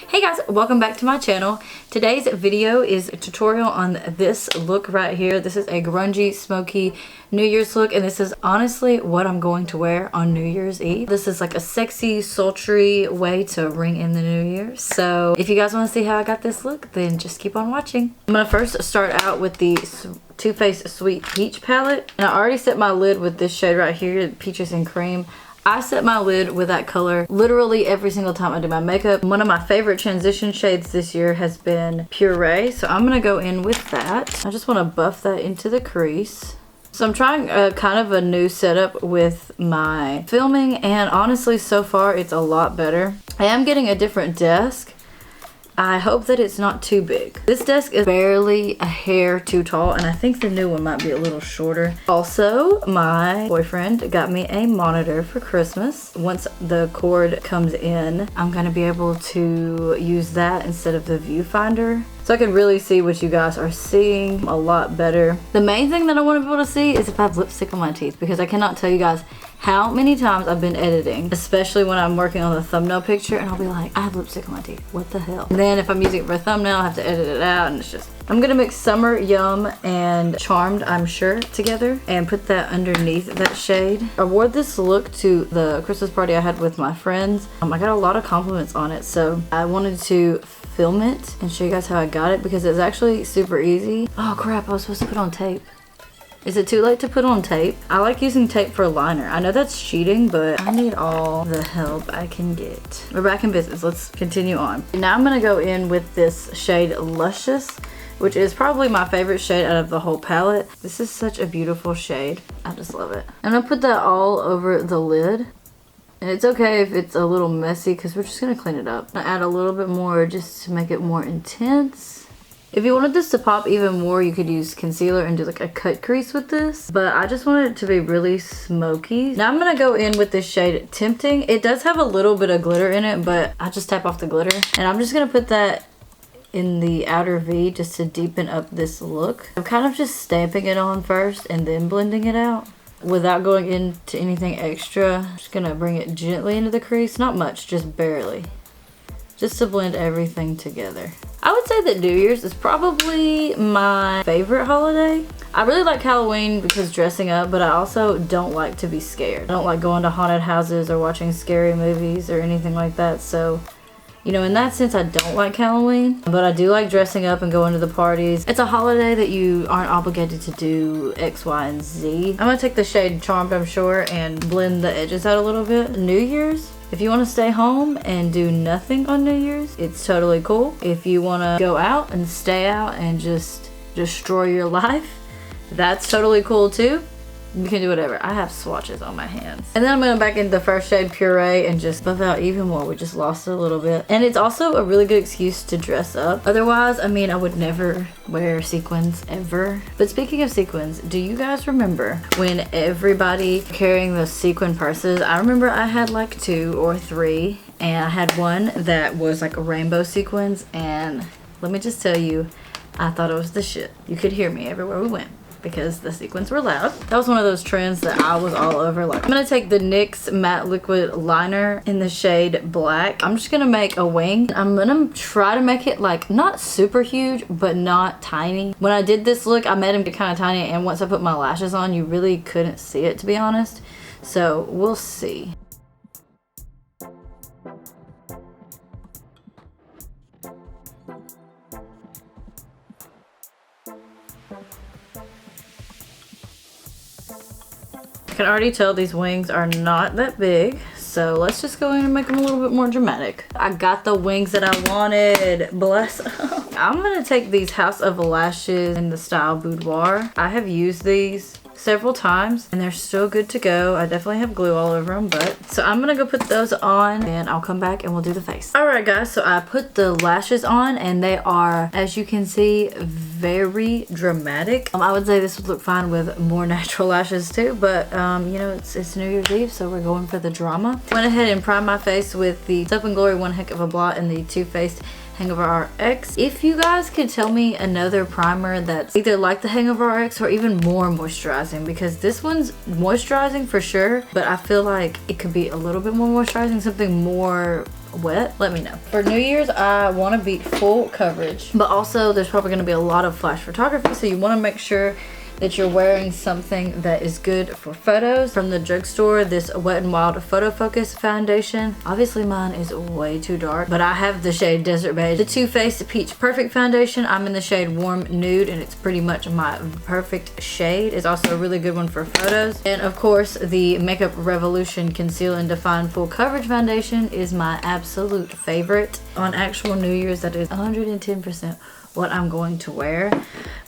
Hey guys, welcome back to my channel. Today's video is a tutorial on this look right here. This is a grungy, smoky New Year's look, and this is honestly what I'm going to wear on New Year's Eve. This is like a sexy, sultry way to ring in the New Year. So if you guys want to see how I got this look, then just keep on watching. I'm gonna first start out with the Too Faced Sweet Peach palette, and I already set my lid with this shade right here, Peaches and Cream. I set my lid with that color literally every single time I do my makeup. One of my favorite transition shades this year has been Puree, so I'm gonna go in with that. I just want to buff that into the crease. So I'm trying kind of a new setup with my filming, and honestly so far it's a lot better. I am getting a different desk. I hope that it's not too big. This desk is barely a hair too tall, and I think the new one might be a little shorter. Also, my boyfriend got me a monitor for Christmas. Once the cord comes in, I'm gonna be able to use that instead of the viewfinder, so I can really see what you guys are seeing a lot better. The main thing that I want to be able to see is if I have lipstick on my teeth, because I cannot tell you guys how many times I've been editing, especially when I'm working on the thumbnail picture, and I'll be like, I have lipstick on my teeth, what the hell? And then if I'm using it for a thumbnail, I have to edit it out, and it's just, I'm gonna mix Summer Yum and Charmed, I'm sure, together and put that underneath that shade. I wore this look to the Christmas party I had with my friends. I got a lot of compliments on it, so I wanted to film it and show you guys how I got it, because it's actually super easy. Oh crap, I was supposed to put on tape. Is it too late to put on tape? I like using tape for a liner. I know that's cheating, but I need all the help I can get. We're back in business. Let's continue on. Now I'm gonna go in with this shade Luscious, which is probably my favorite shade out of the whole palette. This is such a beautiful shade. I just love it. I'm gonna put that all over the lid. And it's okay if it's a little messy, because we're just gonna clean it up. I'm gonna add a little bit more just to make it more intense. If you wanted this to pop even more, you could use concealer and do like a cut crease with this. But I just wanted it to be really smoky. Now I'm gonna go in with this shade Tempting. It does have a little bit of glitter in it, but I just tap off the glitter. And I'm just gonna put that in the outer V just to deepen up this look. I'm kind of just stamping it on first and then blending it out without going into anything extra. I'm just gonna bring it gently into the crease. Not much, just barely. Just to blend everything together. I would say that New Year's is probably my favorite holiday. I really like Halloween because dressing up, but I also don't like to be scared. I don't like going to haunted houses or watching scary movies or anything like that. So, you know, in that sense, I don't like Halloween, but I do like dressing up and going to the parties. It's a holiday that you aren't obligated to do X, Y, and Z. I'm gonna take the shade Charmed, I'm sure, and blend the edges out a little bit. New Year's, if you want to stay home and do nothing on New Year's, it's totally cool. If you want to go out and stay out and just destroy your life, that's totally cool too. You can do whatever. I have swatches on my hands. And then I'm going to back into the first shade Puree and just buff out even more. We just lost it a little bit. And it's also a really good excuse to dress up. Otherwise, I mean, I would never wear sequins ever. But speaking of sequins, do you guys remember when everybody carrying those sequin purses? I remember I had like 2 or 3, and I had one that was like a rainbow sequins, and let me just tell you, I thought it was the shit. You could hear me everywhere we went, because the sequins were loud. That was one of those trends that I was all over. Like, I'm gonna take the NYX Matte Liquid Liner in the shade Black. I'm just gonna make a wing. I'm gonna try to make it like not super huge, but not tiny. When I did this look, I made them get kind of tiny, and once I put my lashes on, you really couldn't see it, to be honest. So we'll see. I can already tell these wings are not that big, so let's just go in and make them a little bit more dramatic. I got the wings that I wanted, bless. I'm gonna take these House of Lashes in the style Boudoir. I have used these several times and they're still good to go. I definitely have glue all over them, but so I'm gonna go put those on and I'll come back and we'll do the face. All right guys, so I put the lashes on and they are, as you can see, very dramatic. I would say this would look fine with more natural lashes too, but you know, it's New Year's Eve, so we're going for the drama. Went ahead and primed my face with the Soap & Glory One Heck of a Blot and the Too Faced Hangover RX. If you guys could tell me another primer that's either like the Hangover RX or even more moisturizing, because this one's moisturizing for sure, but I feel like it could be a little bit more moisturizing, something more wet, let me know. For New Year's, I want to beat full coverage, but also there's probably going to be a lot of flash photography, so you want to make sure that you're wearing something that is good for photos. From the drugstore, this Wet n Wild Photofocus foundation. Obviously mine is way too dark, but I have the shade Desert Beige. The Too Faced Peach Perfect foundation. I'm in the shade Warm Nude, and it's pretty much my perfect shade. It's also a really good one for photos. And of course, the Makeup Revolution Conceal and Define Full Coverage foundation is my absolute favorite. On actual New Year's, that is 110% what I'm going to wear.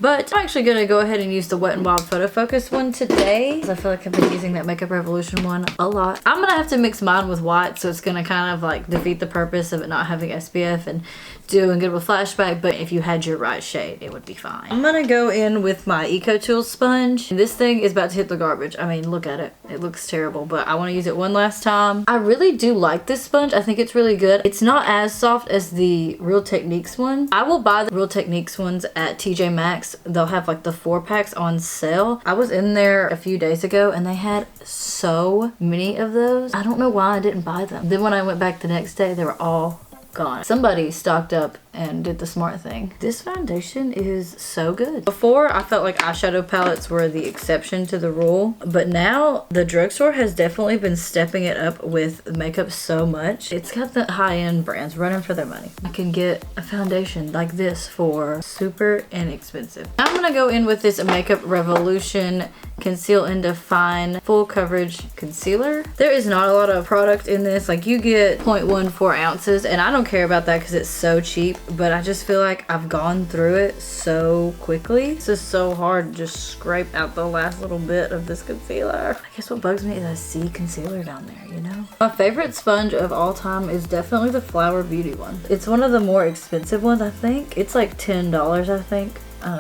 But I'm actually gonna go ahead and use the Wet n Wild Photofocus one today. I feel like I've been using that Makeup Revolution one a lot. I'm gonna have to mix mine with white, so it's gonna kind of like defeat the purpose of it not having SPF and doing good with flashback, but if you had your right shade, it would be fine. I'm gonna go in with my Eco Tools sponge. This thing is about to hit the garbage. I mean, look at it. It looks terrible, but I wanna use it one last time. I really do like this sponge. I think it's really good. It's not as soft as the Real Techniques one. I will buy the Real Techniques ones at TJ Maxx. They'll have like the 4-packs on sale. I was in there a few days ago and they had so many of those. I don't know why I didn't buy them. Then when I went back the next day, they were all gone. Somebody stocked up and did the smart thing. This foundation is so good. Before, I felt like eyeshadow palettes were the exception to the rule, but now the drugstore has definitely been stepping it up with makeup so much. It's got the high-end brands running for their money. I can get a foundation like this for super inexpensive. I'm gonna go in with this Makeup Revolution Conceal and Define Full Coverage Concealer. There is not a lot of product in this. Like, you get 0.14 ounces, and I don't care about that because it's so cheap, but I just feel like I've gone through it so quickly. This is so hard to just scrape out the last little bit of this concealer. I guess what bugs me is I see concealer down there, you know? My favorite sponge of all time is definitely the Flower Beauty one. It's one of the more expensive ones, I think. It's like $10, I think.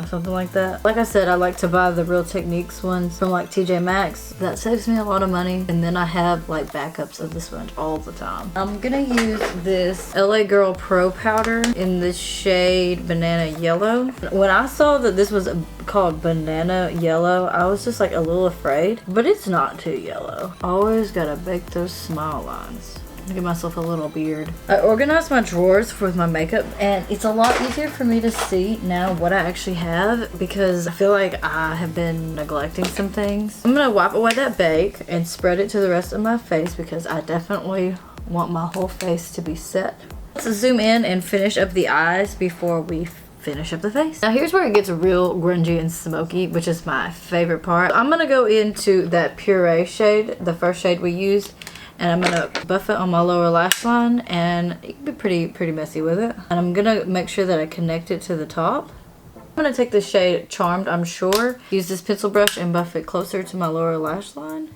Something like that. Like I said, I like to buy the Real Techniques ones from like TJ Maxx. That saves me a lot of money, and then I have like backups of the sponge all the time. I'm gonna use this LA Girl Pro Powder in the shade Banana Yellow. When I saw that this was called Banana Yellow, I was just like a little afraid, but it's not too yellow. Always gotta bake those smile lines. Give myself a little beard. I organized my drawers with my makeup, and it's a lot easier for me to see now what I actually have, because I feel like I have been neglecting some things. I'm gonna wipe away that bake and spread it to the rest of my face, because I definitely want my whole face to be set. Let's zoom in and finish up the eyes before we finish up the face. Now here's where it gets real grungy and smoky, which is my favorite part. I'm gonna go into that Puree shade, the first shade we used, and I'm gonna buff it on my lower lash line, and it can be pretty messy with it. And I'm gonna make sure that I connect it to the top. I'm gonna take the shade Charmed, I'm Sure, use this pencil brush and buff it closer to my lower lash line.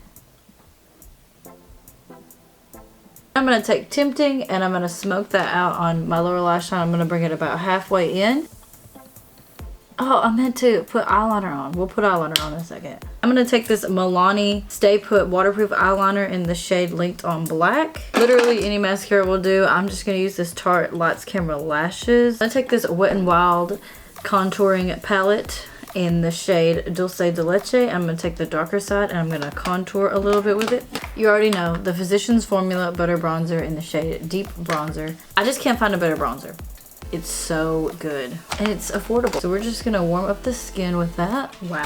I'm gonna take Tempting and I'm gonna smoke that out on my lower lash line. I'm gonna bring it about halfway in. Oh, I meant to put eyeliner on. We'll put eyeliner on in a second. I'm gonna take this MIlani Stay Put waterproof eyeliner in the shade Linked on Black. Literally any mascara will do. I'm just gonna use this Tarte Lights Camera Lashes. I'm gonna take this Wet n Wild contouring palette in the shade Dulce de Leche. I'm gonna take the darker side and I'm gonna contour a little bit with it. You already know the Physicians Formula Butter Bronzer in the shade Deep Bronzer. I just can't find a better bronzer. It's so good and it's affordable. So we're just gonna warm up the skin with that. Wow,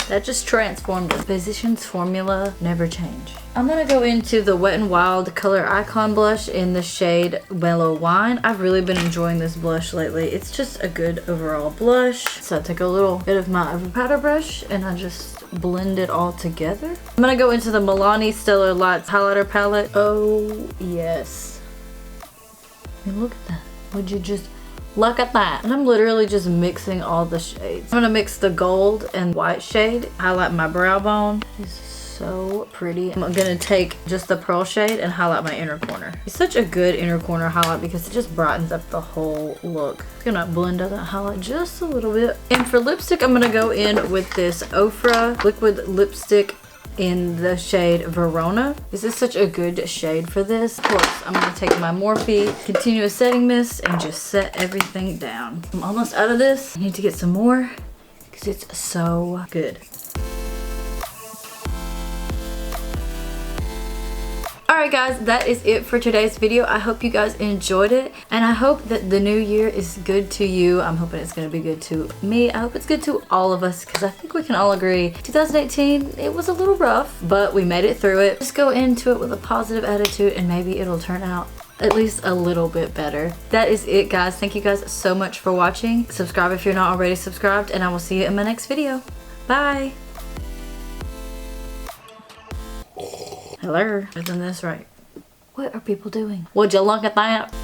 that just transformed it. Physicians Formula, never change. I'm gonna go into the Wet n Wild Color Icon blush in the shade Mellow Wine. I've really been enjoying this blush lately. It's just a good overall blush. So I took a little bit of my powder brush and I just blend it all together. I'm gonna go into the MIlani Stellar Lights highlighter palette. Oh yes, I mean, look at that. Would you just look at that? And I'm literally just mixing all the shades. I'm gonna mix the gold and white shade, highlight my brow bone. It's so pretty. I'm gonna take just the pearl shade and highlight my inner corner. It's such a good inner corner highlight because it just brightens up the whole look. I'm gonna blend out that highlight just a little bit. And for lipstick, I'm gonna go in with this Ofra liquid lipstick in the shade Verona. This is such a good shade for this. Of course, I'm gonna take my Morphe Continuous Setting Mist and just set everything down. I'm almost out of this. I need to get some more because it's so good. Alright guys, that is it for today's video. I hope you guys enjoyed it, and I hope that the new year is good to you. I'm hoping it's going to be good to me. I hope it's good to all of us, because I think we can all agree 2018, it was a little rough, but we made it through it. Just go into it with a positive attitude and maybe it'll turn out at least a little bit better. That is it guys. Thank you guys so much for watching. Subscribe if you're not already subscribed, and I will see you in my next video. Bye! Hello, isn't this right? What are people doing? Would you look at that?